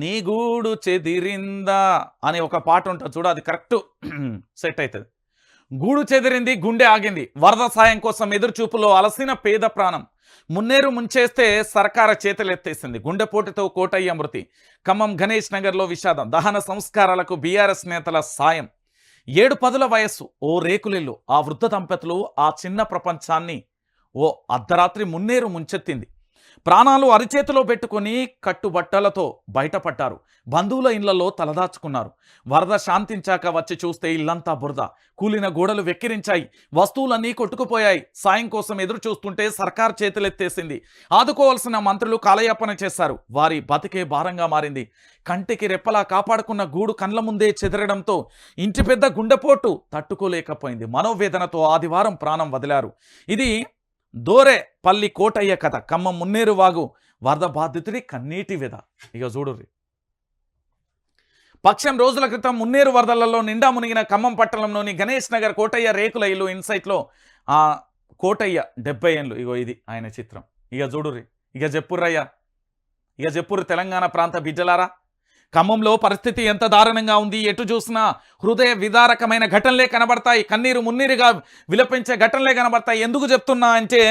నీ గూడు చెదిరిందా అని ఒక పాట ఉంటుంది చూడు, అది కరెక్ట్ సెట్ అవుతుంది. గూడు చెదిరింది, గుండె ఆగింది. వరద సాయం కోసం ఎదురుచూపులో అలసిన పేద ప్రాణం. మున్నేరు ముంచేస్తే సర్కార చేతులెత్తేసింది. గుండెపోటుతో కోటయ్య మృతి. ఖమ్మం గణేష్ నగర్లో విషాదం. దహన సంస్కారాలకు బీఆర్ఎస్ నేతల సాయం. 7 పదుల వయస్సు, ఓ రేకులిల్లు. ఆ వృద్ధ దంపతులు ఆ చిన్న ప్రపంచాన్ని ఓ అర్ధరాత్రి మున్నేరు ముంచెత్తింది. ప్రాణాలు అరిచేతిలో పెట్టుకుని కట్టుబట్టలతో బయటపడ్డారు. బంధువుల ఇళ్లలో తలదాచుకున్నారు. వరద శాంతించాక వచ్చి చూస్తే ఇల్లంతా బురద. కూలిన గోడలు వెక్కిరించాయి. వస్తువులన్నీ కొట్టుకుపోయాయి. సాయం కోసం ఎదురు చూస్తుంటే సర్కార్ చేతులెత్తేసింది. ఆదుకోవాల్సిన మంత్రులు కాలయాపన చేశారు. వారి బతికే భారంగా మారింది. కంటికి రెప్పలా కాపాడుకున్న గూడు కండ్ల ముందే చెదరడంతో ఇంటి పెద్ద గుండెపోటు తట్టుకోలేకపోయింది. మనోవేదనతో ఆదివారం ప్రాణం వదిలారు. ఇది దోరేపల్లి కోటయ్య కథ. ఖమ్మం మున్నేరు వాగు వరద బాధితుడి కన్నీటి వెద. ఇక చూడుర్రి. పక్షం రోజుల క్రితం మున్నేరు వరదలలో నిండా మునిగిన ఖమ్మం పట్టణంలోని గణేష్ నగర్ కోటయ్య రేకుల ఇల్లు ఇన్సైట్లో కోటయ్య 70 ఏళ్ళు. ఇగో ఇది ఆయన చిత్రం. ఇక చూడుర్రి. ఇక చెప్పుర్రయ్యా, ఇక చెప్పుర్రు తెలంగాణ ప్రాంత బిడ్డలారా, ఖమ్మంలో పరిస్థితి ఎంత దారుణంగా ఉంది. ఎటు చూసినా హృదయ విదారకమైన ఘటనలే కనబడతాయి. కన్నీరు మున్నీరుగా విలపించే ఘటనలే కనబడతాయి. ఎందుకు చెప్తున్నా అంటే,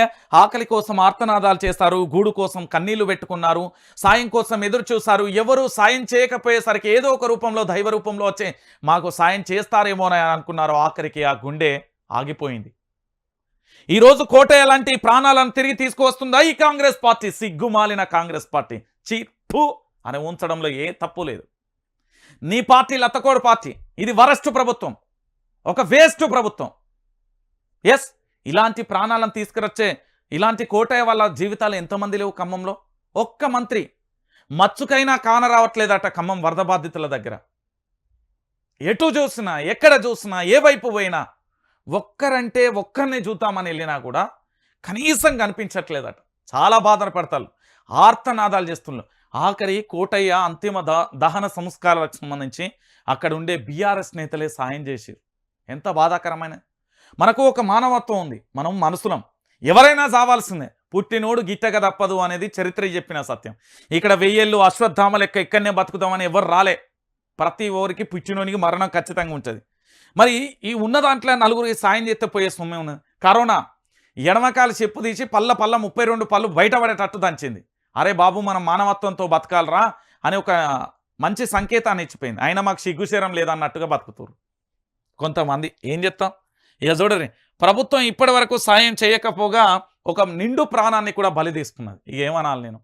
ఆకలి కోసం ఆర్తనాదాలు చేస్తారు, గూడు కోసం కన్నీళ్లు పెట్టుకున్నారు, సాయం కోసం ఎదురు చూశారు. ఎవరు సాయం చేయకపోయేసరికి ఏదో ఒక రూపంలో, దైవ రూపంలో వచ్చే మాకు సాయం చేస్తారేమోనని అనుకున్నారు. ఆఖరికి ఆ గుండె ఆగిపోయింది. ఈరోజు కోటయ్య లాంటి ప్రాణాలను తిరిగి తీసుకువస్తుందా ఈ కాంగ్రెస్ పార్టీ? సిగ్గుమాలిన కాంగ్రెస్ పార్టీ. చీప్పు అని ఉంచడంలో ఏ తప్పు లేదు. నీ పార్టీ లత్తకోడు పార్టీ. ఇది వరస్ట్ ప్రభుత్వం, ఒక వేస్ట్ ప్రభుత్వం. ఎస్, ఇలాంటి ప్రాణాలను తీసుకురొచ్చే ఇలాంటి కోటయ్య వాళ్ళ జీవితాలు ఎంతమంది లేవు ఖమ్మంలో? ఒక్క మంత్రి మచ్చుకైనా కానరావట్లేదట ఖమ్మం వరద బాధితుల దగ్గర. ఎటు చూసినా, ఎక్కడ చూసినా, ఏ వైపు పోయినా ఒక్కరంటే ఒక్కరిని చూద్దామని వెళ్ళినా కూడా కనీసం కనిపించట్లేదట. చాలా బాధపడతారు, ఆర్తనాదాలు చేస్తున్నారు. ఆఖరి కోటయ్య అంతిమ దహన సంస్కారాలకు సంబంధించి అక్కడ ఉండే బీఆర్ఎస్ నేతలే సాయం చేశారు. ఎంత బాధాకరమైన. మనకు ఒక మానవత్వం ఉంది, మనం మనుషులం, ఎవరైనా చావాల్సిందే. పుట్టినోడు గిట్టక తప్పదు అనేది చరిత్ర చెప్పిన సత్యం. ఇక్కడ 1000 ఏళ్ళు అశ్వత్థామ లెక్క ఇక్కడనే బతుకుతామని ఎవరు రాలే. ప్రతి ఓరికి పుట్టినోనికి మరణం ఖచ్చితంగా ఉంటుంది. మరి ఈ ఉన్న దాంట్లో నలుగురికి సాయం చేస్తే పోయే సొమ్మే ఉన్నది. కరోనా ఎడమకాలు చెప్పు తీసి పళ్ళ 32 పళ్ళు బయటపడేటట్టు దంచింది. అరే బాబు, మనం మానవత్వంతో బతకాలరా అని ఒక మంచి సంకేతాన్ని ఇచ్చిపోయింది. అయినా మాకు సిగ్గుశరం లేదన్నట్టుగా బతుకుతారు కొంతమంది. ఏం చెప్తాం? ఇక చూడరి, ప్రభుత్వం ఇప్పటి వరకు సాయం చేయకపోగా ఒక నిండు ప్రాణాన్ని కూడా బలి తీసుకున్నది. ఇక ఏమనాలి నేను?